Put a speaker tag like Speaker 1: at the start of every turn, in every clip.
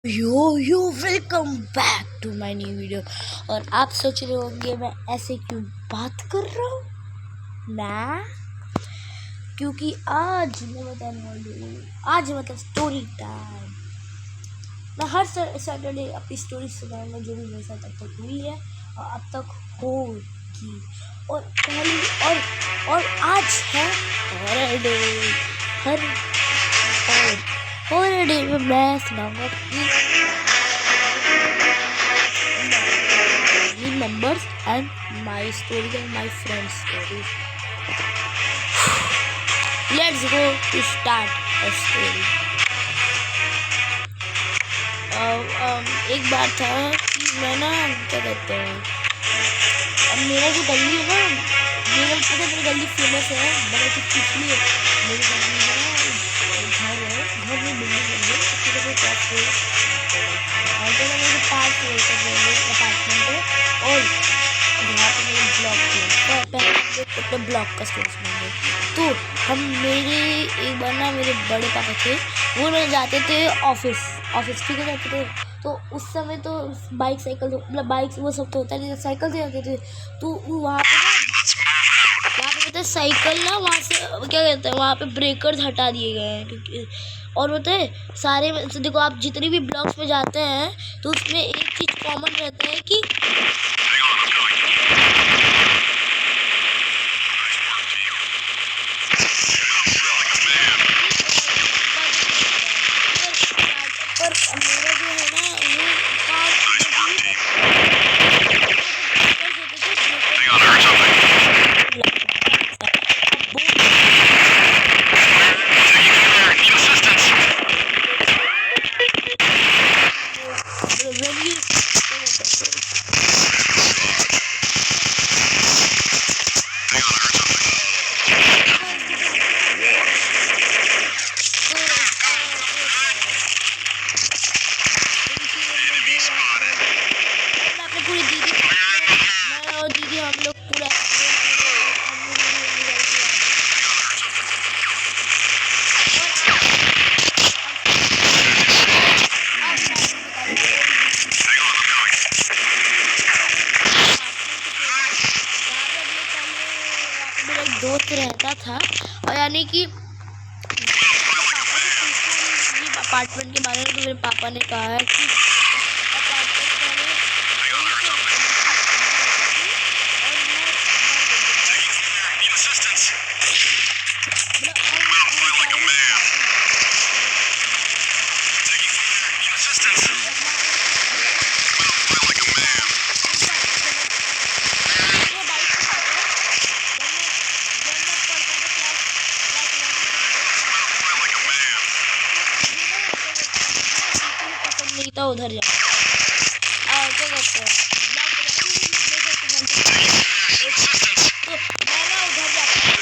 Speaker 1: Yo welcome back to my new video. और आप सोच रहे होंगे मैं ऐसे क्यों बात कर रहा हूँ ना, क्योंकि आज मैं बताने वाली हूँ, आज मतलब स्टोरी टाइम। मैं हर सैटरडे अपनी स्टोरी सुनाऊंगा जो भी मेरे साथ अब तक हुई है और अब तक होगी। और पहली और आज है हॉरर डे। हॉरर डे में मैं सुनाऊंगा members and my stories and my friends' stories. Let's go to start a story. एक बार था कि मैं ना क्या कहते हैं, अब मेरा जो गली है ना, मेरी गली फेमस है, बड़ा कुछ पिछली है। मेरी गली में घर में बिल्डिंग बन गई, उसके तो टॉप फ्लोर और तो मेरे 5 फ्लोर का अपार्टमेंट है। और यहाँ पे मेरे ब्लॉक ब्लॉक का स्टोरी सुनेंगे। तो हम एक बार ना मेरे बड़े पापा थे, वो लोग जाते थे ऑफिस ठीक है, जाते थे। तो उस समय तो बाइक साइकिल मतलब बाइक वो सब तो होता नहीं, साइकिल से जाते थे। तो वहाँ पे पता है साइकिल ना, वहाँ से क्या कहते हैं, वहाँ पे ब्रेकर्स हटा दिए गए हैं क्योंकि और होते हैं सारे। देखो आप जितने भी ब्लॉक्स में जाते हैं तो उसमें एक चीज़ कॉमन रहता है कि मेरा जो है ना दोस्त रहता था। और यानी कि अपार्टमेंट के बारे में तो मेरे पापा ने कहा है कि उधर जा क्या करते हैं, तो मैं ना उधर जाता हूँ,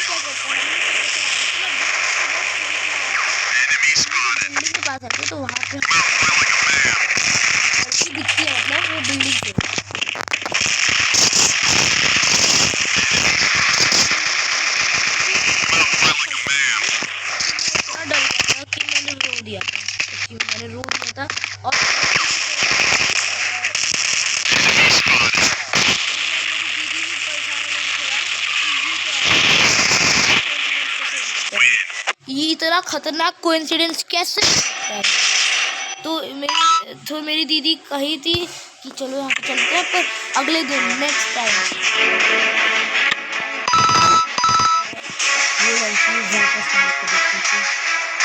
Speaker 1: बिल्डिंग के पास आती है तो वहाँ पे दिखती है, मतलब वो बिल्डिंग से डर था कि मैंने रो दिया था और ये इतना खतरनाक कोइंसिडेंस कैसे है। तो मेरी दीदी कही थी कि चलो यहाँ पे चलते हैं, पर अगले दिन नेक्स्ट टाइम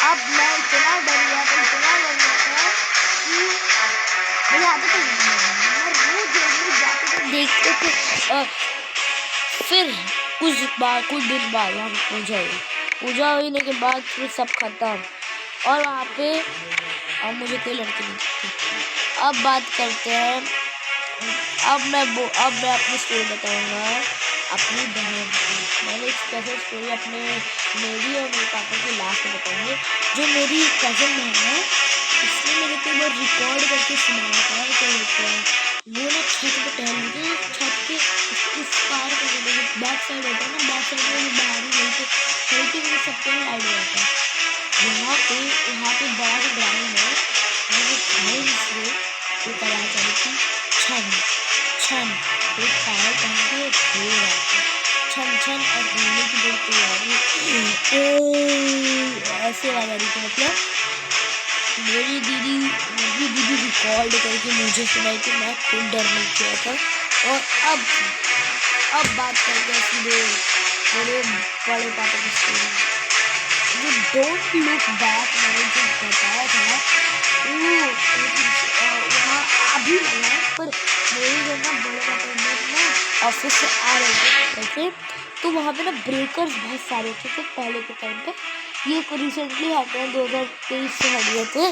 Speaker 1: अब मैं इतना डर गया था कि मेरे आदत देखते थे। फिर कुछ दिन बाद वहाँ पूजा होने के बाद फिर सब खत्म और वहाँ पे अब मुझे कोई लड़की नहीं दिखती। अब बात करते हैं, अब मैं अपनी स्टोरी बताऊंगा अपनी बहन की। मैंने एक स्पेशल स्टोरी मेरी और मेरे पापा की लास्ट में बताऊंगी। जो मेरी कज़न बहन है उसने मेरे को वो रिकॉर्ड करके सुनाया था कि वो ना छत पे टहल रही थी, छत के उस पार का बैक साइड होता है ना, बैक साइड में बाहर ही हल्की सबके लाइट रहता है। यहाँ पे बड़ा सा ग्राउंड है और वो खाए इसलिए एक आवाज आ रही थी, छन छन। एक पायल पहन के घूर रहा था, छन छन, और घूमने की बड़ी तैयारी। ऐसे आवाज आ रही थी। मतलब मेरी दीदी रिकॉर्ड करके मुझे सुनाई थी, मैं खुद डरने गया था। और अब बात करते हैं सीधे मेरे बड़े पापा की स्टोरी। जो डोंट लुक बैक मैंने जो बताया था ना, वो वहाँ अभी लगा है, पर मेरे जो ना बड़े पापा ना ऑफिस से आ रहे थे, तो वहाँ पे ना ब्रेकर्स बहुत सारे थे पहले के टाइम पे। ये रिसेंटली हटे हैं, 2023 से हट गए थे।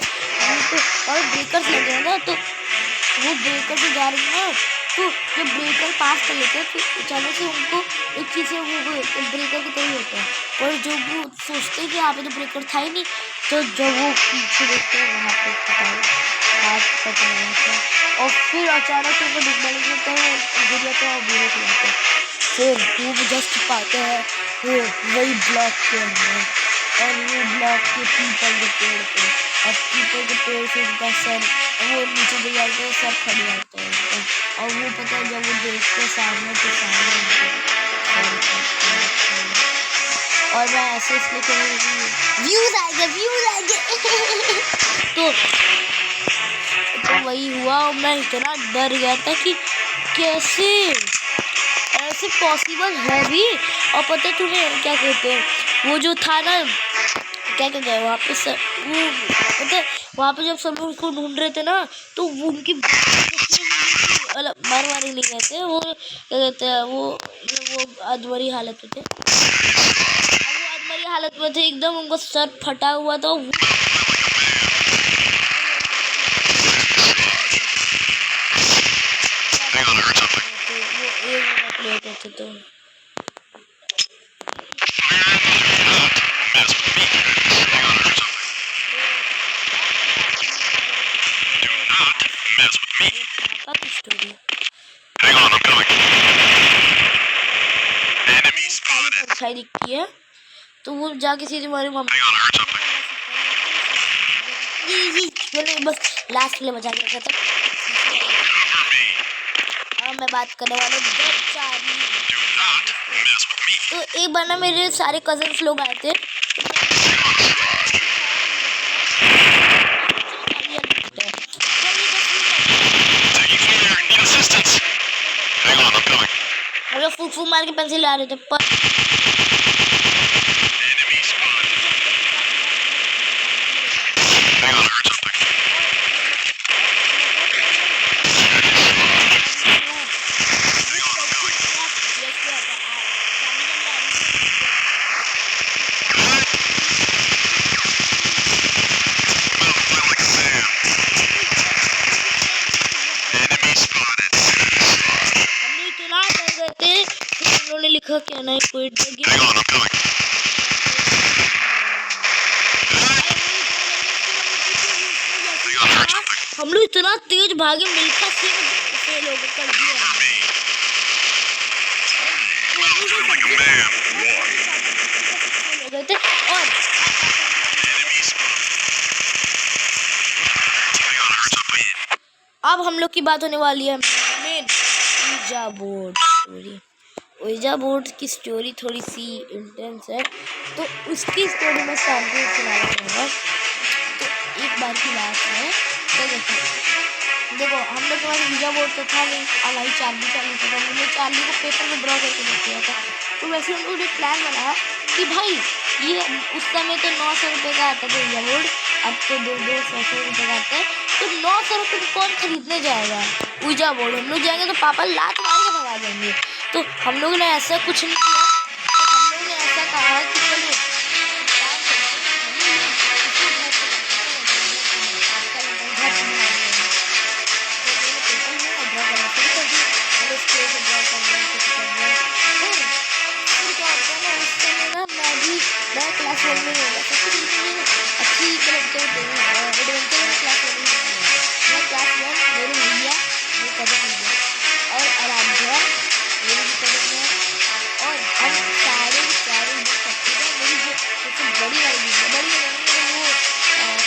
Speaker 1: और ब्रेकर्स लगे हैं ना, तो वो ब्रेकर से जा रही है ना, तो जब ब्रेकर पास कर लेते हैं तो अचानक से उनको एक चीज़ है, वो ब्रेकर की तरह होता है। और जब वो सोचते हैं कि यहाँ पे तो ब्रेकर था ही नहीं, तो जब वो पीछे देखते हैं वहाँ पे हाथ कटा हुआ था। और फिर अचानक से उनको डिसबैलेंस होता है, गिर जाते हैं और बेहोश हो जाते हैं। फिर वो जस्ट पाते हैं वो वही ब्लॉक के अंदर, और वो ब्लॉक के पीपल के पेड़ पे, और पीपल के पेड़ से उनका सर वो नीचे गिर जाता है, सर फट जाता है उनका। और वो पता है जब वो देखते हैं सामने तो सामने और मैं ऐसे इसलिए करूँगी व्यूज आएंगे तो वही हुआ। और मैं इतना डर गया था कि कैसे ऐसे पॉसिबल है भी। और पता है तुम्हें क्या कहते हैं, वो जो था ना, क्या कहते हैं वहाँ पे सर, वो पता है वहाँ पे जब सब लोग उसको ढूंढ रहे थे ना, तो वो उनकी मारी नहीं कहते, वो क्या कहते हैं, वो अधमरी हालत में थे। वो अधमरी हालत में थे एकदम, उनका सर फटा हुआ था। तो दिखती है, तो वो जाके सीधे हमारी मम्मी बस लास्ट के लिए बचा के रखा था। मैं बात करने वाले तो एक बार ना मेरे सारे कजन्स लोग आए थे, फूफू मार के पेंसिल ला रहे थे, पर क्या नहीं कोई हम लोग इतना तेज भागे, मिल्खा सिंह फेल हो कर दिया। और अब हम लोग की बात होने वाली है मेन ओइजा बोर्ड स्टोरी। ओइजा बोर्ड की स्टोरी थोड़ी सी इंटेंस है, तो उसकी स्टोरी मैं शांति से सुनाना चाहूँगा। तो एक बार की बात है, देखो हम लोग के पास ओइजा बोर्ड तो था नहीं, हमारी चार्ली था। हमने चार्ली को पेपर में ड्रॉ करके देख दिया था। तो वैसे हम लोगों ने प्लान बनाया कि भाई ये उस समय तो 900 रुपये का आता था ओइजा बोर्ड, अब तो 200 रुपये का आता है। तो 900 रुपये को कौन खरीदने जाएगा ओइजा बोर्ड? हम लोग जाएंगे तो पापा लात मार के भगा देंगे। तो हम लोगों ने ऐसा कुछ नहीं किया, तो हम लोगों ने ऐसा कहा कि चलो मैं क्लास 1 में होगा, सब कुछ अच्छी एडवेंचर क्लास 1 में मैं क्लास 1 मेरे भैया मेरे कदम भैया और आराध्या मेरी भी कदम है, और हम सारे इधर सकते थे। मेरी जो सबसे बड़ी वाली दीदी, बड़ी वो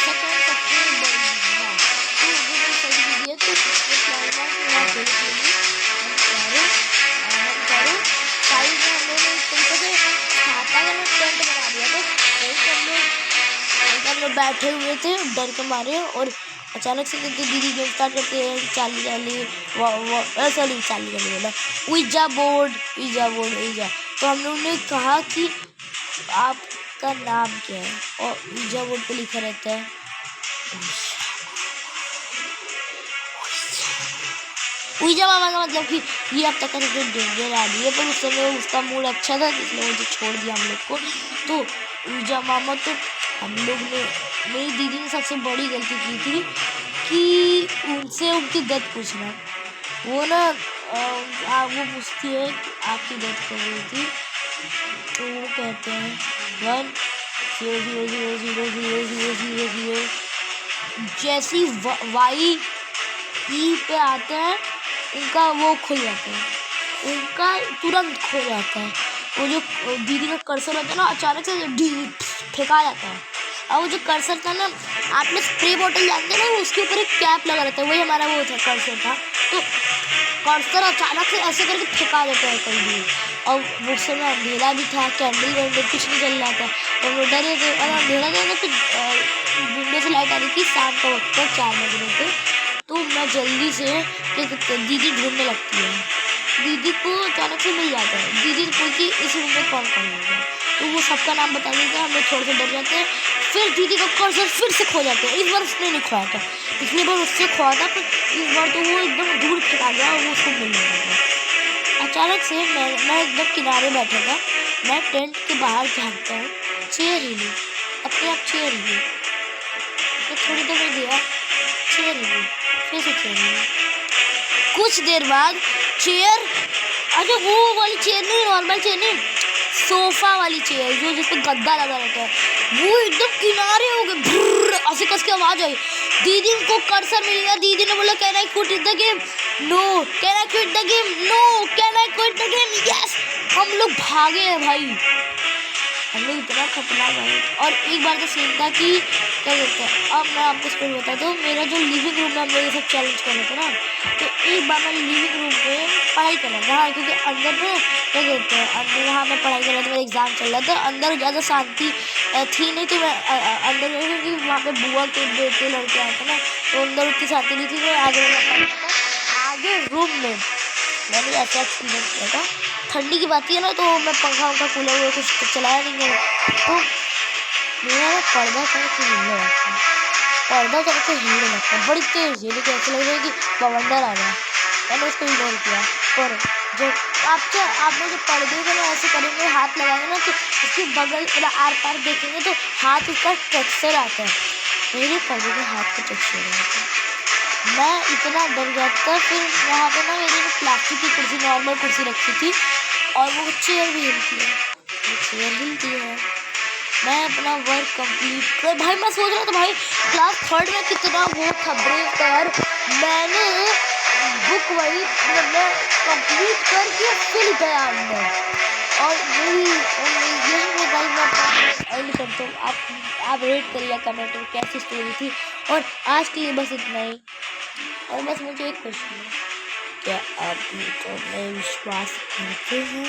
Speaker 1: सेकंड सबसे बड़ी दीदी, हाँ बैठे हुए थे डर के मारे, और अचानक से दीदी गेम स्टार्ट करते हैं, चाली सॉरी चाली बोला, उइजा बोर्ड। तो हम लोग ने कहा कि आपका नाम क्या है, और उइजा बोर्ड पे लिखा रहता है उइजा मामा का मतलब कि ये अब तक डेंजर आदमी है, पर उस समय उसका मूड अच्छा था इसलिए मुझे छोड़ दिया हम लोग को। तो उइजा मामा, तो हम लोग ने, मेरी दीदी ने सबसे बड़ी गलती की थी कि उनसे उनकी डेथ पूछना। वो ना वो पूछती है कि आपकी डेथ कब हुई थी, तो वो कहते हैं 100000000। जैसी वाई ई पे आता है उनका वो खुल जाता है, उनका तुरंत खो जाता है। वो जो दीदी का कर्सर होता है ना, अचानक से फेंका जाता है। और वो जो कर्सर था ना, आपने स्प्रे बॉटल जानते हैं ना, उसके ऊपर एक कैप लगा रहता है, वही हमारा वो था कर्सर था। तो कर्सर अचानक से ऐसे करके फेंका जाता है कहीं भी। और वो समय अंधेरा भी था, कैंडल वैंडल कुछ नहीं चल रहा था, और वो डरे थे। और अंधेरा था ना, तो विंडो से लाइट आ रही थी, शाम का वक्त था, 4 बज रहे थे। तो मैं जल्दी से दीदी ढूंढने लगती है, दीदी को अचानक से मिल जाता है। दीदी पूछती इस रूम में कौन कौन होगा, तो वो सबका नाम बता देते हैं, हम लोग थोड़े से डर जाते हैं। फिर दीदी का कर्सर फिर से खो जाते हैं। इस बार उसने नहीं खोया था, पिछली बार उससे खोया था, पर इस बार तो वो एकदम दूर फेंका गया और वो उसको मिल गया। अचानक से मैं एकदम किनारे बैठा था, मैं टेंट के बाहर झाँकता हूँ, चेयर हिली, अपने आप चेयर हिली। तो थोड़ी देर में गया, चेयर हिली, फिर से चेयर हिली। कुछ देर बाद चेयर, अच्छा वो वाली चेयर नहीं, नॉर्मल चेयर नहीं, सोफा वाली चेयर जो जिस पे गद्दा लगा रहता है, वो एकदम किनारे हो गए। ऐसे कस की आवाज आई, दीदी को कर्सर मिल गया। दीदी ने बोला can I quit the game, no can I quit the game, no can I quit the game, yes. हम लोग भागे हैं भाई, हम लोग इतना खतरनाक है। और एक बार का सीन था कि क्या कहते हैं, अब मैं आपको स्टोरी बताता हूँ। मेरा जो लिविंग रूम में हम लोग ये सब चैलेंज कर रहे थे ना, तो एक बार मैं लिविंग रूम में पढ़ाई कर रहा था। हाँ, क्योंकि अंदर में क्या कहते हैं, अंदर वहाँ मैं पढ़ाई कर रहा था, मेरा एग्जाम चल रहा था। अंदर ज़्यादा शांति थी नहीं, तो मैं अंदर में, क्योंकि वहाँ पे बुआ के बेटे लड़के आए थे ना, तो अंदर उतनी शांति नहीं थी। तो आगे रूम में मैंने ऐसा एक्सपीरियंस किया था। ठंडी की बात है ना, तो मैं पंखा कूलर हुआ कुछ तो चलाया नहीं है, तो मेरा पर्दा चढ़ के हिलने लगता है, बड़ी तेज है, लेकिन ऐसा लग रहा है कि बवंडर आ गया। मैंने उसको इग्नोर किया। पर जब आपने जो पर्दे को ना ऐसे करेंगे, हाथ लगाएंगे ना, तो उसके बगल मतलब आर पार देखेंगे तो हाथ उसका टेक्सचर आता है। मेरे पर्दे के हाथ का टेक्सचर आता है। मैं इतना डर गया था। फिर वहाँ पे ना मेरी प्लास्टिक की कुर्सी, नॉर्मल कुर्सी रखी थी, और वो चेयर भी हिलती है। मैं अपना वर्क कंप्लीट कर, भाई मैं सोच रहा था भाई क्लास 3rd में कितना वो खबरें कर, मैंने बुक वही मतलब कंप्लीट करके फिर गया अंदर। और यही मैं भाई मैं एंड करता हूँ। आप रेट करिए कमेंट में कैसी स्टोरी थी। और आज के लिए बस इतना ही। और बस मुझे एक क्वेश्चन है, क्या आप तो में विश्वास करते हैं?